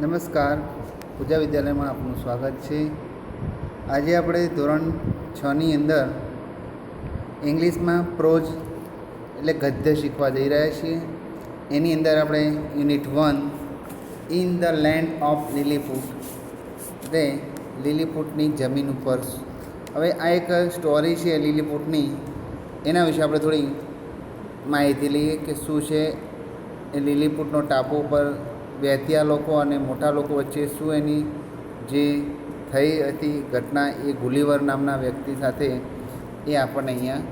નમસ્કાર, પૂજા વિદ્યાલયમાં આપનું સ્વાગત છે. આજે આપણે ધોરણ 6ની અંદર ઇંગ્લિશમાં પ્રોઝ એટલે ગદ્ય શીખવા જઈ રહ્યા છીએ. એની અંદર આપણે unit 1 in the land of Lilliput એટલે લીલીપુટની જમીન ઉપર. હવે આ એક સ્ટોરી છે લીલીપુટની, એના વિશે આપણે થોડી માહિતી લઈએ કે શું છે એ લીલીપુટનો ટાપુ ઉપર વહેતિયા લોકો અને મોટા લોકો વચ્ચે શું એની જે થઈ હતી ઘટના એ ગુલીવર નામના વ્યક્તિ સાથે એ આપણને અહીંયા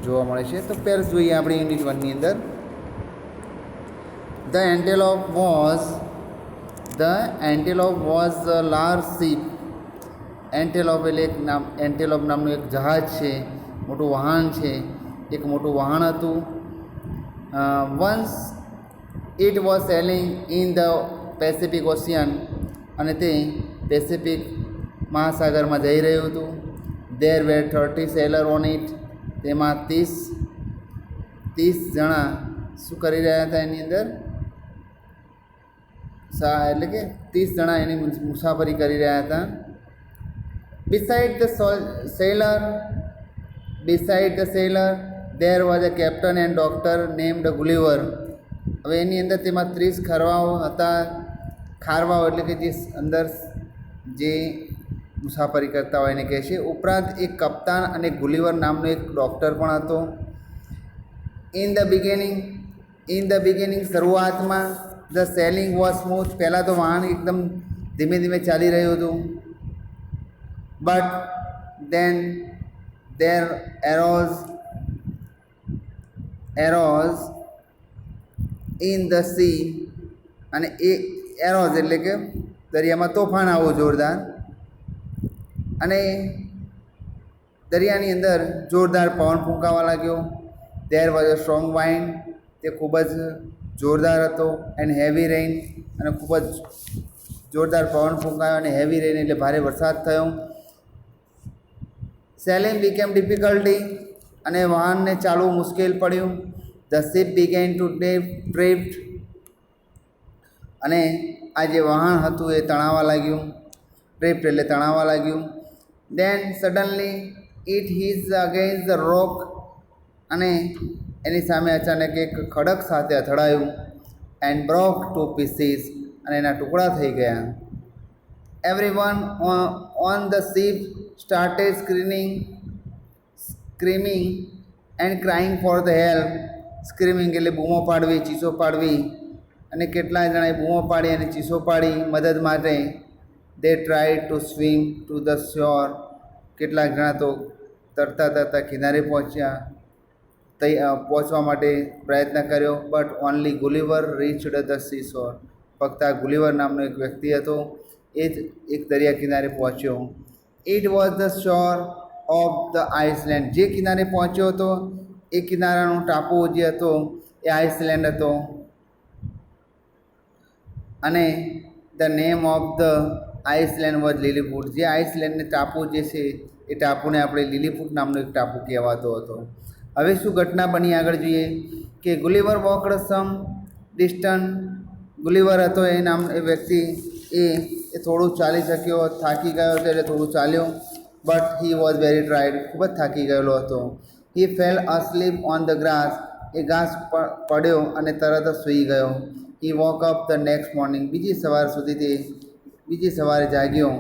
જોવા મળે છે. તો પહેલાં જોઈએ આપણે યુનિટ 1ની અંદર the antelope was a large ship. Antelope એટલે એન્ટેલોપ નામનું એક જહાજ છે, મોટું વહાણ છે, એક મોટું વહાણ હતું. Once it was selling in the Pacific ocean, અને તે પેસિફિક મહાસાગરમાં જઈ રહ્યું હતું. દેર વેર 30 સેલર ઓન ઇટ. તેમાં 30 જણા શું કરી રહ્યા હતા એની અંદર, એટલે કે 30 જણા એની મુસાફરી કરી રહ્યા હતા. Beside the sailor there was a captain and doctor named Gulliver. હવે એની અંદર તેમાં 30 ખારવાઓ હતા. ખારવાઓ એટલે કે જે અંદર જે મુસાફરી કરતા હોય એને કહે છે. ઉપરાંત એક કપ્તાન અને ગુલીવર નામનો એક ડૉક્ટર પણ હતો. ઇન ધ બિગિનિંગ શરૂઆતમાં ધ સેલિંગ વોઝ સ્મૂથ. પહેલાં તો વાહન એકદમ ધીમે ધીમે ચાલી રહ્યું હતું. But then there arose in the sea, અને એ એરોઝ એટલે કે દરિયામાં તોફાન આવું જોરદાર, અને દરિયાની અંદર જોરદાર પવન ફૂંકાવા લાગ્યો. દેર વોઝ અ સ્ટ્રોંગ વાઇન્ડ. તે ખૂબ જ જોરદાર હતો. એન્ડ હેવી રેઇન, અને ખૂબ જ જોરદાર પવન ફૂંકાયો, અને હેવી રેઇન એટલે ભારે વરસાદ થયો. સેલિંગ બીકેમ ડિફિકલ્ટી, અને વાહનને ચાલવું મુશ્કેલ પડ્યું. The ship began to drift, અને આ જે વાહન હતું એ તણાવા લાગ્યું. ડ્રિફ્ટ એટલે તણાવા લાગ્યું. Then suddenly it hit against the rock, અને એની સામે અચાનક એક ખડક સાથે અથડાયું. એન્ડ બ્રોક ટુ પીસીસ, અને એના ટુકડા થઈ ગયા. Everyone on the ship started screaming and crying for the help. Screaming એટલે બૂમો પાડવી, ચીસો પાડવી, અને કેટલાય જણાએ બૂમો પાડી અને ચીસો પાડી મદદ માટે. They try to swim to the shore. કેટલાક જણા તો તરતા તરતા કિનારે પહોંચવા માટે પ્રયત્ન કર્યો. But only Gulliver reached the sea shore. ફક્ત આ ગુલીવર નામનો એક વ્યક્તિ હતો, એ જ એક દરિયા કિનારે પહોંચ્યો. It was the shore of the island. જે કિનારે પહોંચ્યો હતો એ કિનારાનો ટાપુ જે હતો એ આઇસલેન્ડ હતો. અને the name of the island was Lilliput. જે આઇસલેન્ડને ટાપુ જે છે એ ટાપુને આપણે લીલીપુટ નામનો એક ટાપુ કહેવાતો હતો. હવે શું ઘટના બની આગળ જોઈએ કે ગુલીવર વોકડ સમ ડિસ્ટન્સ. ગુલીવર હતો એ વ્યક્તિ એ થોડું ચાલી શક્યો, થાકી ગયો હતો એટલે થોડું ચાલ્યો. But he was very tired. ખૂબ જ થાકી ગયેલો હતો. He fell asleep on the grass. એ ઘાસ પડ્યો અને તરત જ સૂઈ ગયો. He woke up the next morning. બીજી સવારે જાગ્યો.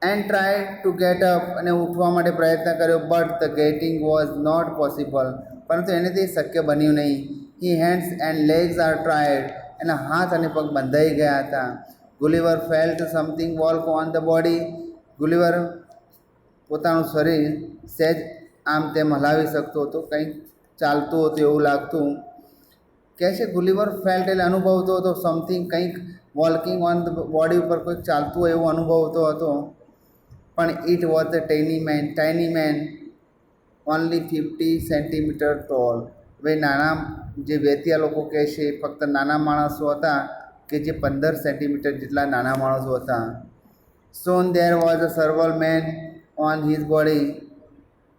And try to get up. અને ઉઠવા માટે પ્રયત્ન કર્યો. But the getting was not possible. પરંતુ એને તે શક્ય બન્યું નહીં. He hands and legs are ટ્રાયડ. એના હાથ અને પગ બંધાઈ ગયા હતા. Gulliver felt something walk on the body. Gulliver પોતાનું શરીર સહેજ આમ તેમ હલાવી શકતો હતો, કંઈક ચાલતું હતું એવું લાગતું. કહે છે ગુલીવર ફેલ્ટ એટલે અનુભવતો હતો. સમથિંગ કંઈક વોલ્કિંગ ઓન ધ બોડી ઉપર કોઈક ચાલતું હોય એવું અનુભવતો હતો. પણ it was the tiny man only 50 centimetre tall. હવે નાના જે વેતિયા લોકો કહે છે ફક્ત નાના માણસો હતા કે જે 15 સેન્ટીમીટર જેટલા નાના માણસો હતા. Soon there was a several man on his body.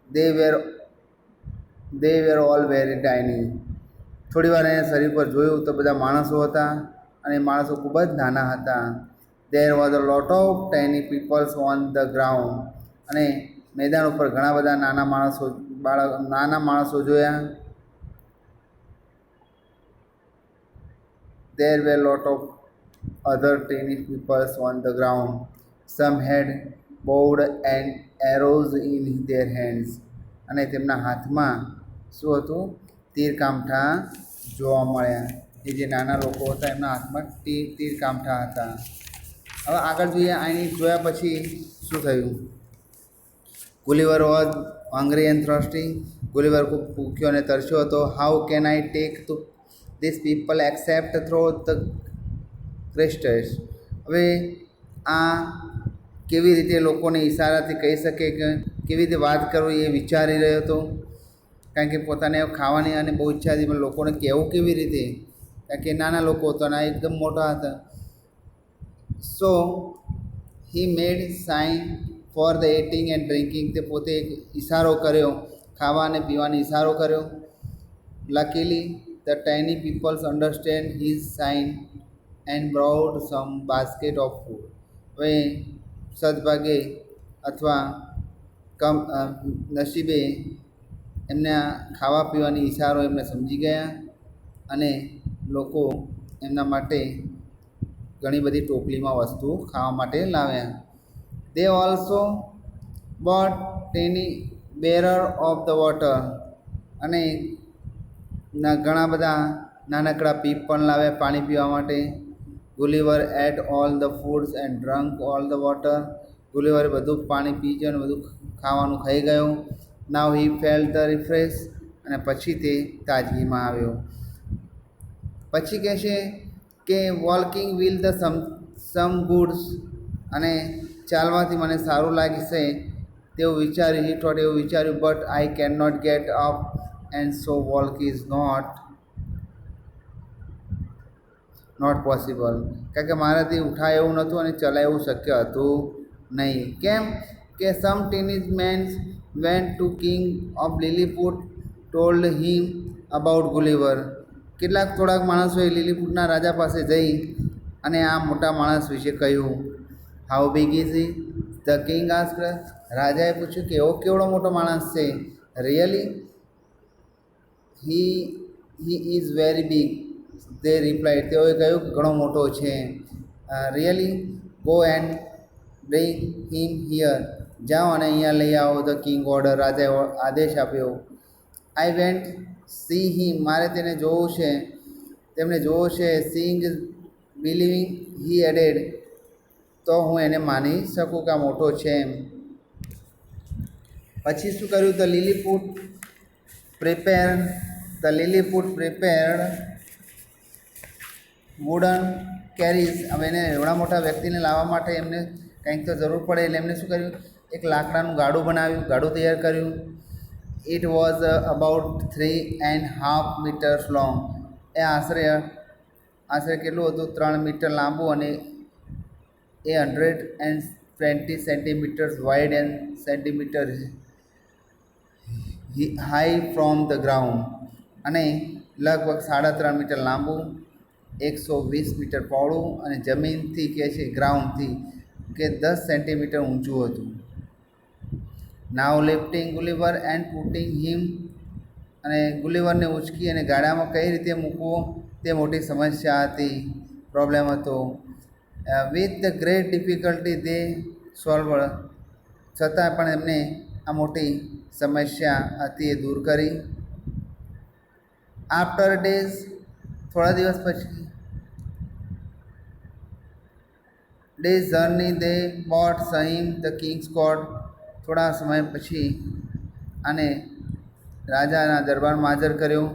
They were all very tiny. થોડી વાર એને શરીર પર જોયું તો બધા માણસો હતા અને માણસો ખૂબ જ નાના હતા. There was a lot of tiny peoples on the ground, અને મેદાન ઉપર ઘણા બધા નાના માણસો જોયા. There were lot of other tiny peoples on the ground. Some had bows and arrows in their hands. અને તેમના હાથમાં શું હતું? તીરકામઠા જોવા મળ્યા. એ જે નાના લોકો હતા એમના હાથમાં તીરકામઠા હતા. હવે આગળ જોઈએ. અહીં જોયા પછી શું થયું? Gulliver was hungry and thirsty. Gulliver ખૂબ ભૂખ્યો અને તરસ્યો હતો. How can I talk to these people except through the ક્રેસ્ટેસ. હવે આ કેવી રીતે લોકોને ઈશારાથી કહી શકે કે કેવી રીતે વાત કરવી એ વિચારી રહ્યો હતો. કારણ કે પોતાને ખાવાની અને બહુ ઈચ્છા હતી, પણ લોકોને કહેવું કેવી રીતે? કારણ કે નાના લોકો હતા અને આ એકદમ મોટા હતા. So he made sign for the eating and drinking. તે પોતે એક ઈશારો કર્યો, ખાવા અને પીવાનો ઈશારો કર્યો. Luckily the tiny peoples understand his sign and brought some basket of food. હવે સદભાગે અથવા નસીબે એમને ખાવા પીવાની ઈશારો એમને સમજી ગયા અને લોકો એમના માટે ઘણી બધી ટોપલીમાં વસ્તુ ખાવા માટે લાવ્યા. They also bought tiny bearer of the water. અને ઘણા બધા નાનકડા પીપ પણ લાવ્યા પાણી પીવા માટે. Gulliver ate all the foods and drunk all the water. ગુલિવરે બધું પાણી પી ગયો અને બધું ખાવાનું ખાઈ ગયું. Now he felt the refresh. અને પછી તે તાજગીમાં આવ્યો. પછી કહે છે કે walking will the some goods. અને ચાલવાથી મને સારું લાગશે તેવું વિચાર્યું. હી થોટ એવું વિચાર્યું. But I can not get up and so walk is not possible. કારણ કે મારાથી ઉઠાય એવું નહોતું અને ચલાય એવું શક્ય હતું નહીં. કેમ કે some tiny mens went to king of Lilliput told him about Gulliver. થોડાક માણસોએ લીલીપુટના રાજા પાસે જઈ અને આ મોટા માણસ વિશે કહ્યું. How big is he? The king asked. રાજાએ પૂછ્યું કે એવો કેવડો મોટો માણસ છે? Really? He is very big. they replied. તેઓએ કહ્યું કે ઘણો મોટો છે. Really? Go and bring him here. જાઓ અને અહીંયા લઈ આવો. The king order. રાજાએ આદેશ આપ્યો. આઈ વેન્ટ સી હિમ. મારે તેને જોવું છે, તેમને જોવું છે. સીઇંગ બિલીવિંગ, હી એડેડ. તો હું એને માની શકું કે આ મોટો છે એમ. પછી શું કર્યું? The Lilliput prepared wooden carriage. હવે એને એવડા મોટા વ્યક્તિને લાવવા માટે એમને કંઈક તો જરૂર પડે, એટલે એમને શું કર્યું? એક લાકડાનું ગાડું બનાવ્યું, ગાડું તૈયાર કર્યું. It was about 3.5 meters long. એ આશરે કેટલું હતું? 3 મીટર લાંબુ અને 120 centimeters wide and centimeters high from the ground. અને લગભગ 3.5 મીટર લાંબુ, 120 મીટર પહોળું અને જમીનથી કે છે ગ્રાઉન્ડથી કે 10 સેન્ટીમીટર ઊંચું હતું. નાવ લિફ્ટિંગ ગુલિવર એન્ડ પુટિંગ હિમ. અને ગુલિવરને ઉચકી અને ગાડામાં કઈ રીતે મૂકવો તે મોટી સમસ્યા હતી, પ્રોબ્લેમ હતો. With the great difficulty they solved. છતાં પણ એમને આ મોટી સમસ્યા હતી એ દૂર કરી. After days. થોડા દિવસ પછી. ડેઝ જર્ની દે બોટ સહીમ ધ કિંગ્સ કોર્ટ. થોડા સમય પછી આને રાજાના દરબારમાં હાજર કર્યો.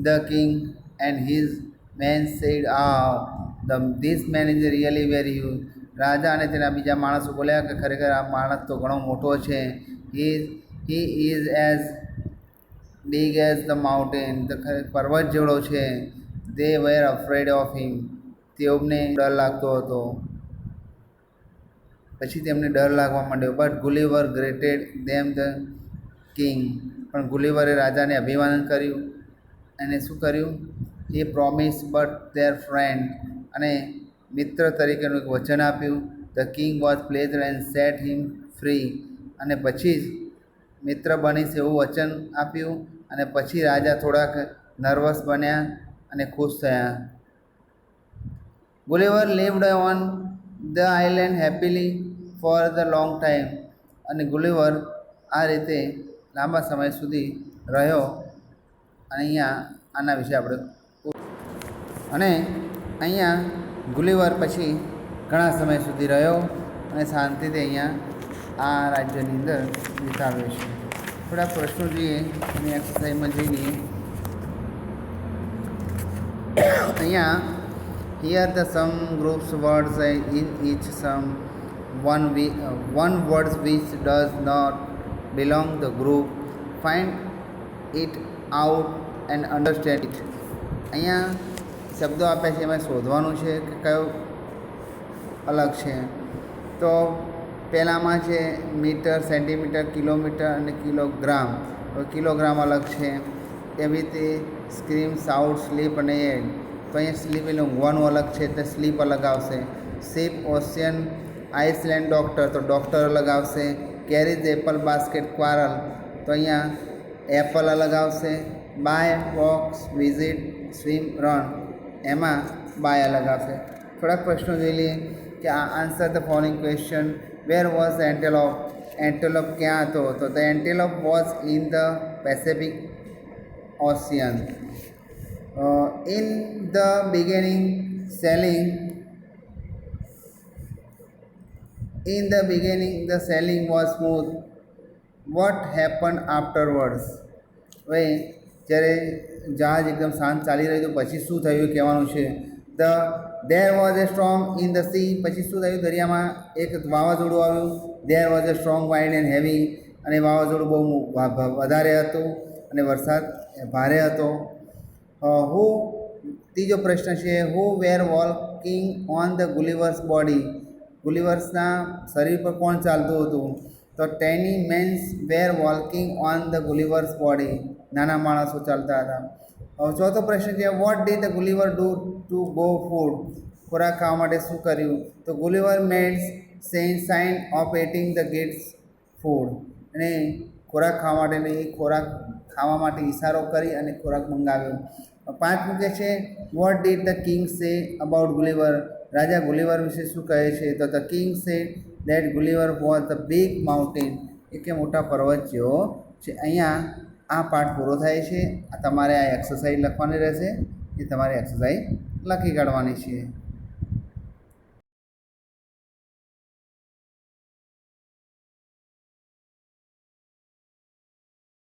The king and his man said this man is really very huge. રાજા અને તેના બીજા માણસો બોલ્યા કે ખરેખર આ માણસ તો ઘણો મોટો છે. He is as big as the mountain. પર્વત જેવડો છે. They were afraid of him. તેઓને ડર લાગતો હતો. પછી તેમને ડર લાગવા માંડ્યો. But Gulliver greeted them the king. પણ ગુલિવરે રાજાને અભિવાદન કર્યું એને શું કર્યું? A promise but their friend, અને મિત્ર તરીકેનું એક વચન આપ્યું. The king was pleased and set him free, અને પછી જ મિત્ર બનીશ એવું વચન આપ્યું, અને પછી રાજા થોડાક નર્વસ બન્યા અને ખુશ થયા. ગુલિવર lived on the island happily for the long time, અને ગુલિવર આ રીતે લાંબા સમય સુધી રહ્યો. અને અહીંયા આના વિશે આપણે અને અહીંયા ગુલિવર પછી ઘણા સમય સુધી રહ્યો અને શાંતિથી અહીંયા આ રાજ્યની અંદર વિતાવ્યો છે. થોડા પ્રશ્નો જોઈએ અને એક્સરસાઇઝમાં જઈએ. અહીંયા here the some groups words in each some one words which does not belong the group, find it out and understand it. અહીંયા શબ્દો આપ્યા છે, એમાં શોધવાનું છે કે કયો અલગ છે. તો પહેલાંમાં છે મીટર, સેન્ટીમીટર, કિલોમીટર અને કિલોગ્રામ. તો કિલોગ્રામ અલગ છે. એવી રીતે સ્ક્રીમ, સાઉટ, સ્લીપ અને એડ. તો અહીંયા સ્લીપ એટલે ઊંઘવાનું અલગ છે, એટલે સ્લીપ અલગ આવશે. શિપ, ઓશિયન, આઇસલેન્ડ, ડૉક્ટર, તો ડૉક્ટર અલગ આવશે. કેરીઝ, એપલ, બાસ્કેટ, ક્વારલ, તો અહીંયા એપલ અલગ આવશે. Buy, walks, visit, swim, run, એમાં બાય અલગ આવશે. થોડાક પ્રશ્નો જોઈ લઈએ કે answer the following question. Where was the antelope? Antelope ક્યાં હતો? તો the antelope was in the Pacific Ocean. In the beginning the sailing was smooth. What happened afterwards? હવે જ્યારે જહાજ એકદમ શાંત ચાલી રહ્યું તો પછી શું થયું કહેવાનું છે. there was a storm in the sea. પછી શું થયું? દરિયામાં એક વાવાઝોડું આવ્યું. there was a strong wind and heavy, અને વાવાઝોડું બહુ વધારે હતું અને વરસાદ ભારે હતો. who ત્રીજો પ્રશ્ન છે who were walking on the Gulliver's body? ગુલિવર્સના શરીર પર કોણ ચાલતું હતું? તો tiny mens were walking on the Gulliver's body. નાના માણસો ચાલતા હતા. ચોથો પ્રશ્ન છે what did the Gulliver do to go food? ખોરાક ખાવા માટે શું કર્યું? તો Gulliver made sign of eating the gets food, અને ખોરાક ખાવા માટે ઈશારો કરી અને ખોરાક મંગાવ્યો. પાંચમું કે છે what did the king say about Gulliver? રાજા ગુલિવર વિશે શું કહે છે? તો the king say that Gulliver was the big mountain, એ કે મોટા પર્વત જેવો છે. અહીંયા આ પાઠ પૂરો થાય છે. તમારે આ એક્સરસાઇઝ લખવાની રહેશે, એ તમારે એક્સરસાઇઝ લખી કાઢવાની છે.